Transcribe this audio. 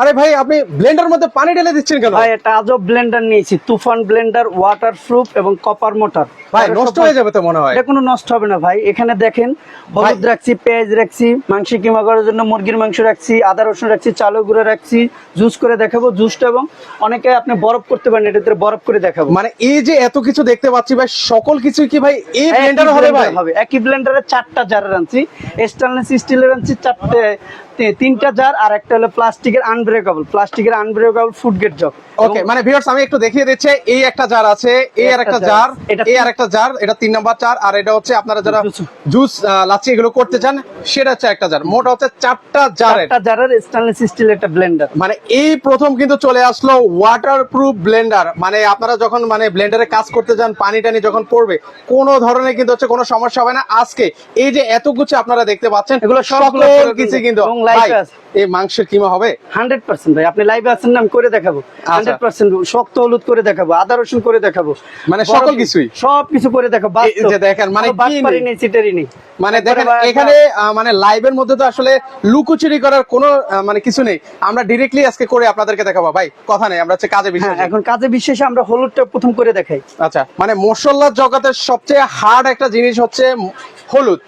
আরে ভাই আপনি ব্লেন্ডার মধ্যে পানি ঢেলে দিচ্ছেন কেন? ভাই এটা আজব ব্লেন্ডার নিয়েছি, তুফান ব্লেন্ডার, ওয়াটারপ্রুফ এবং কপার মোটর। ভাই নষ্ট হয়ে যাবে তো মনে হয়। এটা কোনো নষ্ট হবে না ভাই। এখানে দেখেন হলুদ রাখছি, পেঁয়াজ রাখছি, মাংস কিমা করার জন্য মুরগির মাংস রাখছি, আদা রসুন রাখছি, চালের গুঁড়ো রাখছি, জুস করে দেখাবো জুসটা, এবং অনেকে আপনি বরফ করতে পারেন, এটাতে বরফ করে দেখাবো। মানে এই যে এত কিছু দেখতে পাচ্ছি ভাই, সকল কিছু কি ভাই এই ব্লেন্ডারে হবে ভাই? হবে একই ব্লেন্ডারে 4টা জারের আনছি, স্টেনলেস স্টিলের আনছি 3টা জার, আর একটা হলো প্লাস্টিকের আনব্রেকেবল ফুড গ্রেড জগ। ওকে, মানে ভিউয়ার্স আমি একটু দেখিয়ে দিচ্ছি, এই একটা জার আছে, এই আর একটা জার, এই আর একটা জার, এটা 3 নাম্বার জার, আর এটা হচ্ছে আপনারা যারা জুস লাচ্ছি এগুলো করতে চান সেটা হচ্ছে একটা জার। মোট হচ্ছে 4টা জারের স্টেনলেস স্টিল একটা ব্লেন্ডার। মানে এই প্রথম কিন্তু চলে আসলো ওয়াটারপ্রুফ ব্লেন্ডার। মানে আপনারা যখন মানে ব্লেন্ডারে কাজ করতে যান, পানি টানি যখন পড়বে কোনো ধরনের কিন্তু হচ্ছে কোনো সমস্যা হবে না। আজকে এই যে এত কিছু আপনারা দেখতে পাচ্ছেন, এগুলো সকল কিছু কিন্তু ভাই এই মাংসের কিমা হবে 100% ভাই। আপনি লাইভে আছেন না, আমি করে দেখাবো 100%। শক্ত হলুদ করে দেখাবো, আদা রসুন করে দেখাবো, মানে সকল কিছুই সবকিছু করে দেখাবো। এই যে দেখেন মানে কি নেই, চিটারি নেই। মানে দেখেন এখানে মানে লাইভের মধ্যে তো আসলে লুকোচুরি করার কোনো মানে কিছু নেই। আমরা ডিরেক্টলি আজকে করে আপনাদেরকে দেখাবো ভাই, কথা নেই। আমরা হচ্ছে কাজে বিশ্বাসী। এখন কাজে বিশ্বাসে আমরা হলুদটা প্রথম করে দেখাই। আচ্ছা, মানে মশলার জগতের সবচেয়ে হার্ড একটা জিনিস হচ্ছে হলুদ।